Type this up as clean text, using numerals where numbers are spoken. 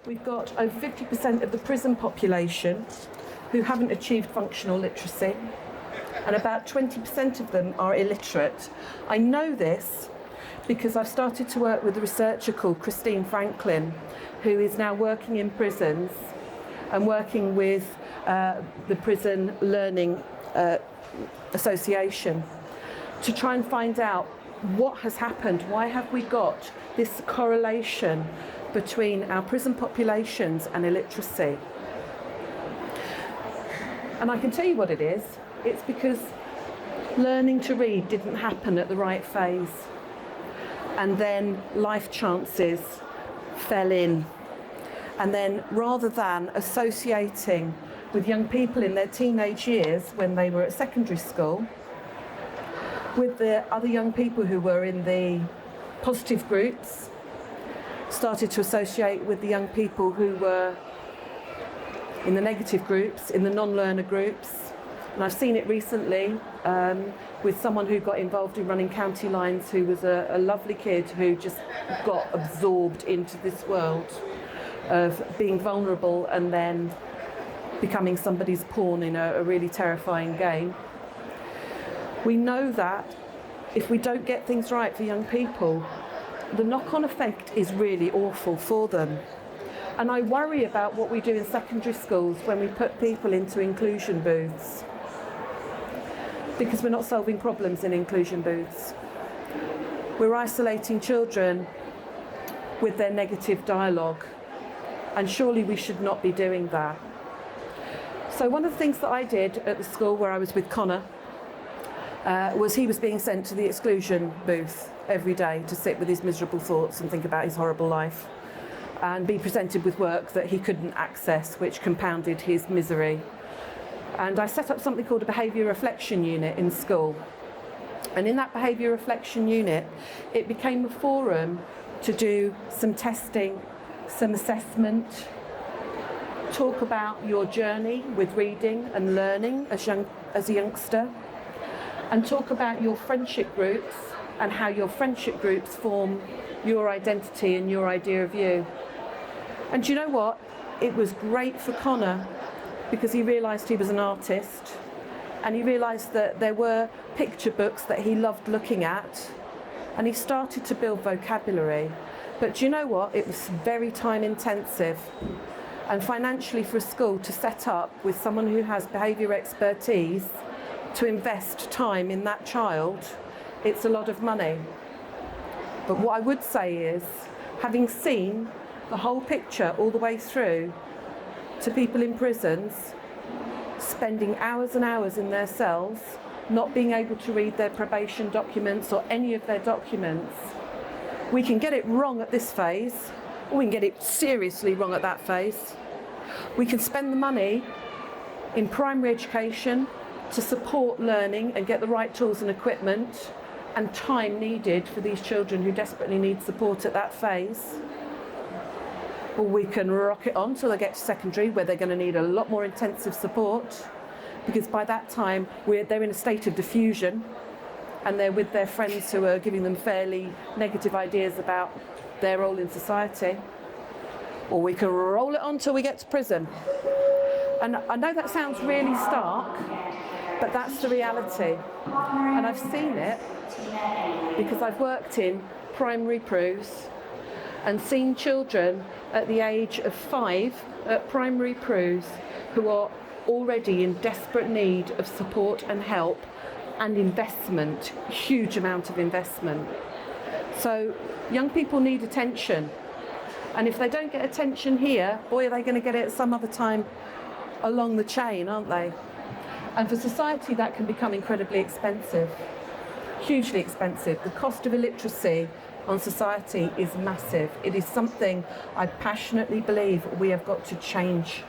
we've got over 50% of the prison population who haven't achieved functional literacy, and about 20% of them are illiterate. I know this because I've started to work with a researcher called Christine Franklin, who is now working in prisons and working with the Prison Learning Association to try and find out what has happened. Why have we got this correlation between our prison populations and illiteracy? And I can tell you what it is. It's because learning to read didn't happen at the right phase, and then life chances fell in. And then rather than associating with young people in their teenage years when they were at secondary school with the other young people who were in the positive groups, started to associate with the young people who were in the negative groups, in the non-learner groups. And I've seen it recently with someone who got involved in running county lines, who was a lovely kid who just got absorbed into this world of being vulnerable and then becoming somebody's pawn in a really terrifying game. We know that if we don't get things right for young people, the knock-on effect is really awful for them. And I worry about what we do in secondary schools when we put people into inclusion booths, because we're not solving problems in inclusion booths. We're isolating children with their negative dialogue, and surely we should not be doing that. So one of the things that I did at the school where I was with Connor was he was being sent to the exclusion booth every day to sit with his miserable thoughts and think about his horrible life and be presented with work that he couldn't access, which compounded his misery. And I set up something called a behaviour reflection unit in school. And in that behaviour reflection unit, it became a forum to do some testing, some assessment, talk about your journey with reading and learning as a youngster, and talk about your friendship groups and how your friendship groups form your identity and your idea of you. And do you know what? It was great for Connor because he realised he was an artist, and he realised that there were picture books that he loved looking at, and he started to build vocabulary. But do you know what? It was very time intensive, and financially for a school to set up with someone who has behaviour expertise to invest time in that child, it's a lot of money. But what I would say is, having seen the whole picture all the way through to people in prisons spending hours and hours in their cells, not being able to read their probation documents or any of their documents, we can get it wrong at this phase, or we can get it seriously wrong at that phase. We can spend the money in primary education to support learning and get the right tools and equipment and time needed for these children who desperately need support at that phase. Or we can rock it on till they get to secondary, where they're going to need a lot more intensive support, because by that time they're in a state of diffusion and they're with their friends who are giving them fairly negative ideas about their role in society. Or we can roll it on till we get to prison. And I know that sounds really stark, but that's the reality. And I've seen it because I've worked in primary proofs and seen children at the age of 5 at primary proofs who are already in desperate need of support and help and investment, huge amount of investment. So young people need attention. And if they don't get attention here, boy, are they going to get it at some other time along the chain, aren't they? And for society, that can become incredibly expensive, hugely expensive. The cost of illiteracy on society is massive. It is something I passionately believe we have got to change